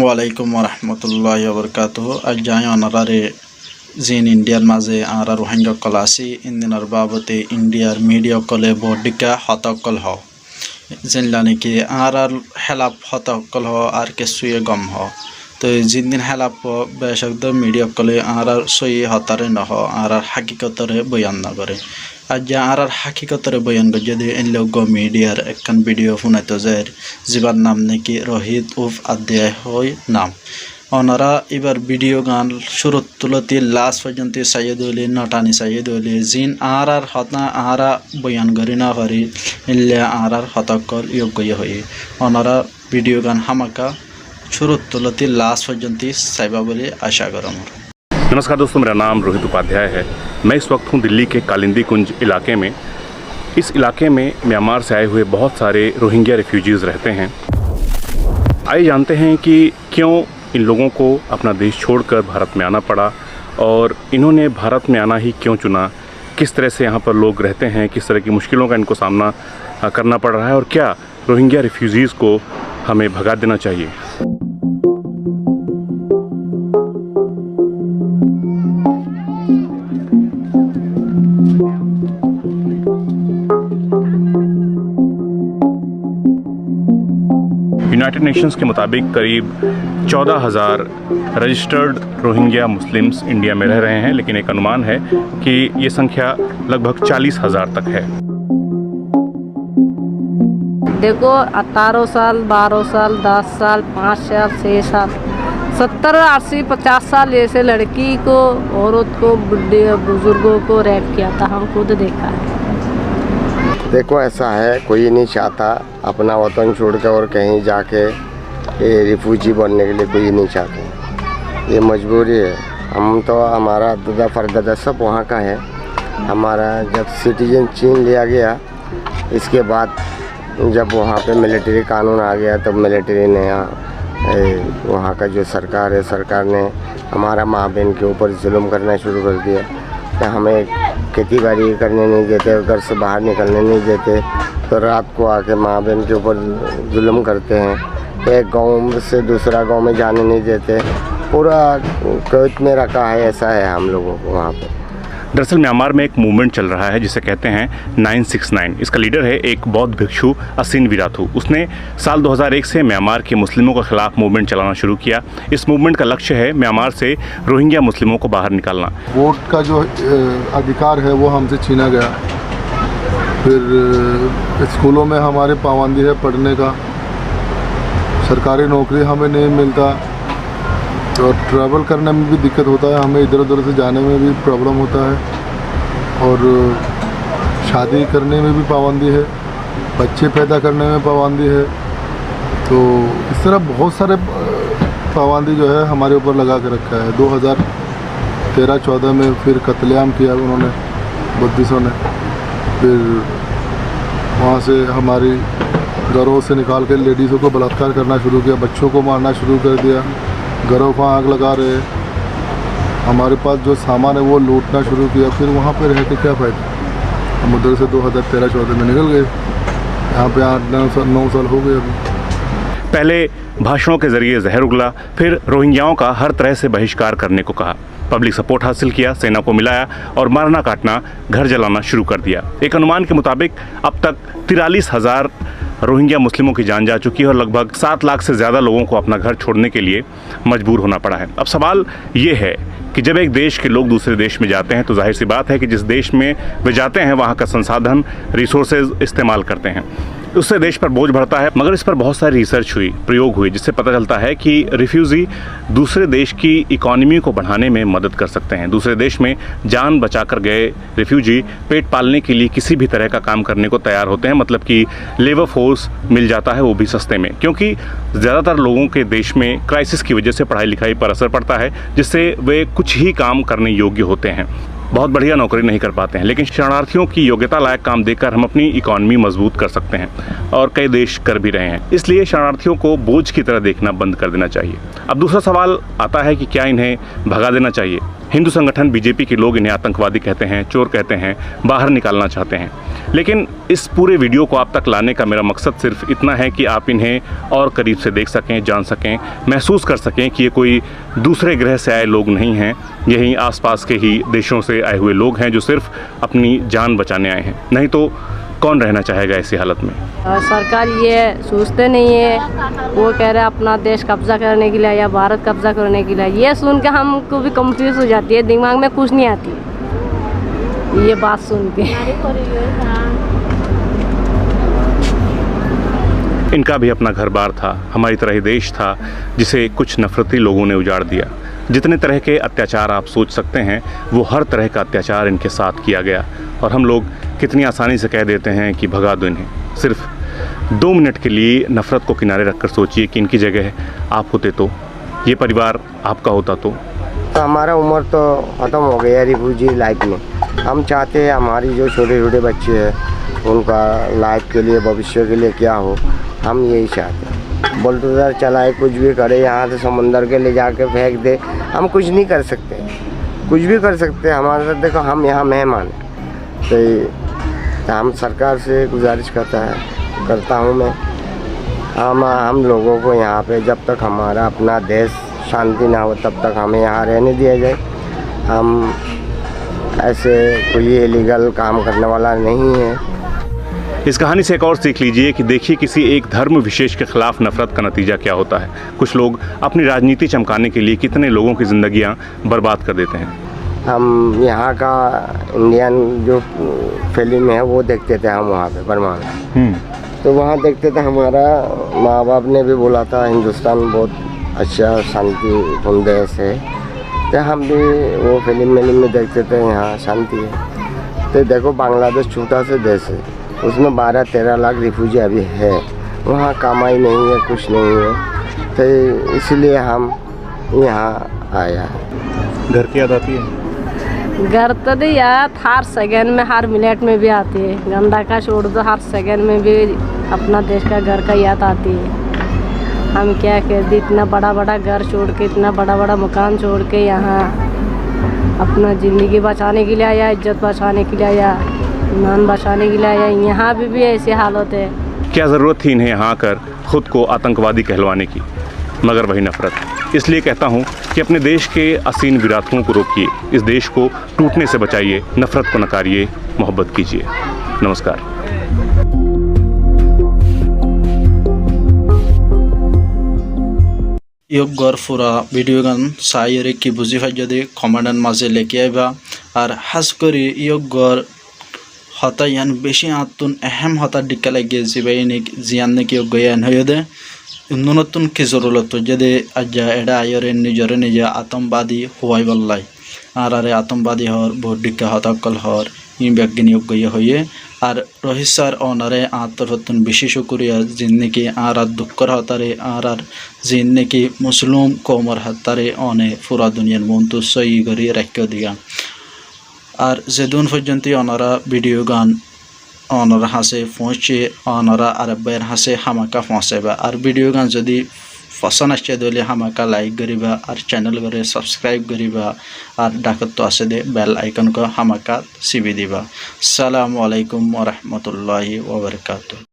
वालेकुम वरहमतुल्लाहि वबरकातुहु। आज जाए अनारे जिन इंडियार माजे आरा रोहिंग्या कलासी इंदिनार बाबते इंडियार मीडिया कले बडिका हतकल हो जिन लाने कि आरा हेलाप हतकल हो आर के सुये गम हो। तो जिन दिन हेलाप बेशक मीडिया कले आरा सुये हतारे न हो आरा हकीकतरे बयान न करे। आज आर हकीकतरे बयान कर जदि इन लोग मीडियार एक वीडियो फुनाई तो जैर जिबार नाम ने कि रोहित उफ अध्याय हो नाम ओनारा इबार वीडियो गान शुरू तुलती लास्ट पर्यंत साइदोले नटानी साइदोले जिन आर हता आरा बयान गरिना भरी इनले आर हतकल योग्य होई ओनारा वीडियो गान हमाका शुरू तुलती लास्ट पर्यंत साइबा बोले आशा करम। नमस्कार दोस्तों, मेरा नाम रोहित उपाध्याय है। मैं इस वक्त हूँ दिल्ली के कालिंदी कुंज इलाके में। इस इलाके में म्यांमार से आए हुए बहुत सारे रोहिंग्या रेफ्यूजीज़ रहते हैं। आइए जानते हैं कि क्यों इन लोगों को अपना देश छोड़कर भारत में आना पड़ा और इन्होंने भारत में आना ही क्यों चुना, किस तरह से यहाँ पर लोग रहते हैं, किस तरह की मुश्किलों का इनको सामना करना पड़ रहा है और क्या रोहिंग्या रेफ्यूजीज़ को हमें भगा देना चाहिए। यूनाइटेड नेशंस के मुताबिक करीब 14,000 रजिस्टर्ड रोहिंग्या मुस्लिम्स इंडिया में रह रहे हैं, लेकिन एक अनुमान है कि ये संख्या लगभग 40,000 तक है। देखो 18 साल, 12 साल, 10 साल, 5 साल, 6 साल, 70, 80, 50 साल ऐसे लड़की को, औरत को, बुढ़े बुजुर्गों को रैप किया था। हम खुद देखा है। देखो ऐसा है, कोई नहीं चाहता अपना वतन छोड़ के और कहीं जाके रिफ्यूजी बनने के लिए, कोई नहीं चाहते। ये मजबूरी है। हम तो हमारा दादा परदादा सब वहाँ का है। हमारा जब सिटीजन छीन लिया गया, इसके बाद जब वहाँ पे मिलिट्री कानून आ गया तब मिलिट्री ने वहाँ का जो सरकार है, सरकार ने हमारा माँ बहन के ऊपर जुल्म करना शुरू कर दिया। तो हमें खेती बाड़ी करने नहीं देते, घर से बाहर निकलने नहीं देते, तो रात को आके माँ बहन के ऊपर जुल्म करते हैं। एक गांव से दूसरा गांव में जाने नहीं देते, पूरा कैद में रखा है। ऐसा है हम लोगों को वहाँ पे। दरअसल म्यांमार में एक मूवमेंट चल रहा है जिसे कहते हैं 969। इसका लीडर है एक बौद्ध भिक्षु असिन विराथू। उसने साल 2001 से म्यांमार के मुस्लिमों के खिलाफ मूवमेंट चलाना शुरू किया। इस मूवमेंट का लक्ष्य है म्यांमार से रोहिंग्या मुस्लिमों को बाहर निकालना। वोट का जो अधिकार है वो हमसे छीना गया। फिर स्कूलों में हमारे पाबंदी है पढ़ने का, सरकारी नौकरी हमें नहीं मिलता और ट्रैवल करने में भी दिक्कत होता है। हमें इधर उधर से जाने में भी प्रॉब्लम होता है और शादी करने में भी पाबंदी है, बच्चे पैदा करने में पाबंदी है। तो इस तरह बहुत सारे पाबंदी जो है हमारे ऊपर लगा के रखा है। 2013-14 में फिर कत्लेआम किया उन्होंने, बद्दिसों ने। फिर वहाँ से हमारी घरों से निकाल के लेडीज़ों को बलात्कार करना शुरू किया, बच्चों को मारना शुरू कर दिया, घरों को आग लगा रहे, हमारे पास जो सामान है वो लूटना शुरू किया। फिर वहाँ पे रह के क्या फ़ायदा। हम उधर से 2013-14 में निकल गए, यहाँ पे 8-9 साल हो गए अभी। पहले भाषणों के जरिए जहर उगला, फिर रोहिंग्याओं का हर तरह से बहिष्कार करने को कहा, पब्लिक सपोर्ट हासिल किया, सेना को मिलाया और मारना काटना, घर जलाना शुरू कर दिया। एक अनुमान के मुताबिक अब तक 43,000 रोहिंग्या मुस्लिमों की जान जा चुकी है और लगभग 7 लाख से ज़्यादा लोगों को अपना घर छोड़ने के लिए मजबूर होना पड़ा है। अब सवाल ये है कि जब एक देश के लोग दूसरे देश में जाते हैं तो जाहिर सी बात है कि जिस देश में वे जाते हैं वहाँ का संसाधन, रिसोर्सेज इस्तेमाल करते हैं, उससे देश पर बोझ बढ़ता है। मगर इस पर बहुत सारी रिसर्च हुई, प्रयोग हुए, जिससे पता चलता है कि रिफ्यूज़ी दूसरे देश की इकॉनमी को बढ़ाने में मदद कर सकते हैं। दूसरे देश में जान बचाकर गए रिफ्यूजी पेट पालने के लिए किसी भी तरह का काम करने को तैयार होते हैं। मतलब कि लेबर फोर्स मिल जाता है, वो भी सस्ते में, क्योंकि ज़्यादातर लोगों के देश में क्राइसिस की वजह से पढ़ाई लिखाई पर असर पड़ता है, जिससे वे कुछ ही काम करने योग्य होते हैं, बहुत बढ़िया नौकरी नहीं कर पाते हैं। लेकिन शरणार्थियों की योग्यता लायक काम देकर हम अपनी इकॉनमी मजबूत कर सकते हैं और कई देश कर भी रहे हैं। इसलिए शरणार्थियों को बोझ की तरह देखना बंद कर देना चाहिए। अब दूसरा सवाल आता है कि क्या इन्हें भगा देना चाहिए। हिंदू संगठन बीजेपी के लोग इन्हें आतंकवादी कहते हैं, चोर कहते हैं, बाहर निकालना चाहते हैं। लेकिन इस पूरे वीडियो को आप तक लाने का मेरा मकसद सिर्फ इतना है कि आप इन्हें और करीब से देख सकें, जान सकें, महसूस कर सकें कि ये कोई दूसरे ग्रह से आए लोग नहीं हैं, यही आसपास के ही देशों से आए हुए लोग हैं जो सिर्फ अपनी जान बचाने आए हैं। नहीं तो कौन रहना चाहेगा ऐसी हालत में। सरकार ये सोचते नहीं है, वो कह रहे हैं अपना देश कब्जा करने के लिए या भारत कब्जा करने के लिए। ये सुन के हमको भी कंफ्यूज हो जाती है, दिमाग में कुछ नहीं आती ये बात सुन के। इनका भी अपना घर बार था, हमारी तरह ही देश था जिसे कुछ नफरती लोगों ने उजाड़ दिया। जितने तरह के अत्याचार आप सोच सकते हैं वो हर तरह का अत्याचार इनके साथ किया गया, और हम लोग कितनी आसानी से कह देते हैं कि भगा दो इन्हें। सिर्फ 2 मिनट के लिए नफ़रत को किनारे रखकर सोचिए कि इनकी जगह आप होते तो, ये परिवार आपका होता तो हमारा उम्र तो ख़त्म हो गया रिफ्यूजी लाइफ में। हम चाहते हैं हमारी जो छोटे छोटे बच्चे हैं उनका लाइफ के लिए, भविष्य के लिए क्या हो, हम यही चाहते हैं। बुलडोज़र चलाए, कुछ भी करे, यहाँ से समंदर के ले जाके फेंक दे, हम कुछ नहीं कर सकते। कुछ भी कर सकते हैं हमारे साथ। देखो हम यहाँ मेहमान हैं, तो हम सरकार से गुजारिश करता हूँ मैं, हम लोगों को यहाँ पे जब तक हमारा अपना देश शांति ना हो तब तक हमें यहाँ रहने दिया जाए। हम ऐसे कोई इलीगल काम करने वाला नहीं है। इस कहानी से एक और सीख लीजिए कि देखिए किसी एक धर्म विशेष के खिलाफ नफरत का नतीजा क्या होता है। कुछ लोग अपनी राजनीति चमकाने के लिए कितने लोगों की ज़िंदगियां बर्बाद कर देते हैं। हम यहाँ का इंडियन जो फिल्म है वो देखते थे हम वहाँ पे बर्मा में, तो वहाँ देखते थे। हमारा माँ बाप ने भी बोला था हिंदुस्तान बहुत अच्छा शांतिपूर्ण देश है, तो हम भी वो फिल्म में देखते थे यहाँ शांति है। तो देखो बांग्लादेश छोटा सा देश है, उसमें 12-13 लाख रिफ्यूजी अभी है, वहाँ कमाई नहीं है, कुछ नहीं है, तो इसलिए हम यहाँ आया। घर की याद आती है? घर तो नहीं याद, हर सेकंड में, हर मिनट में भी आती है। गंदा का छोड़ दो, हर सेकंड में भी अपना देश का घर का याद आती है। हम क्या कहते, इतना बड़ा बड़ा घर छोड़ के, इतना बड़ा बड़ा मकान छोड़ के यहाँ अपना ज़िंदगी बचाने के लिए आया, इज्जत बचाने के लिए आया, ईमान बचाने के लिए आया। यहाँ भी ऐसी हालत है। क्या ज़रूरत थी इन्हें यहाँ आकर खुद को आतंकवादी कहलवाने की, मगर वही नफरत। इसलिए कहता हूँ कि अपने देश के असीम विरासतों को रोकिए, इस देश को टूटने से बचाइए, नफरत को नकारिए, मोहब्बत कीजिए। नमस्कार। योग गौर पूरा वीडियो गान सायरे की बुझी भाई जदि कमेंट माजे लेके आइबा और हास करी योग गौर हता यान बेशी आतुन अहम हता डिक्का लगे जीवाई जियान ने की गयान हो दे नतुन की जरूरत जदे अजा एडा आयरे निजरे निजे आतंकवादी हुआई बल्लाई आरे आतंकवादी हर बहुत डिक्का हता कल हर इन बैगनी गए हुए और रोहित सर ओनारे आतन बेशी शुक्रिया जिन की आर दुक्कर हतारे आर जिन की मुस्लिम कौमर हतारे ओने पूरा दुनिया बंतु सही करी रख दिया और जेदुन पर्यंत ओनारा वीडियो गान ओनारा हासे पहुँचे ओनारा और बैर हासे हामाका पहुँचेबा और वीडियो गान जदि पसंद आछे दले हामाका लाइक करिबा और चैनल करे सब्सक्राइब करिबा और डाकत तो आसे दे बेल आइकन को हामाका सिबि दिबा। अस्सलामु अलैकुम व रहमतुल्लाहि व बरकातुहू।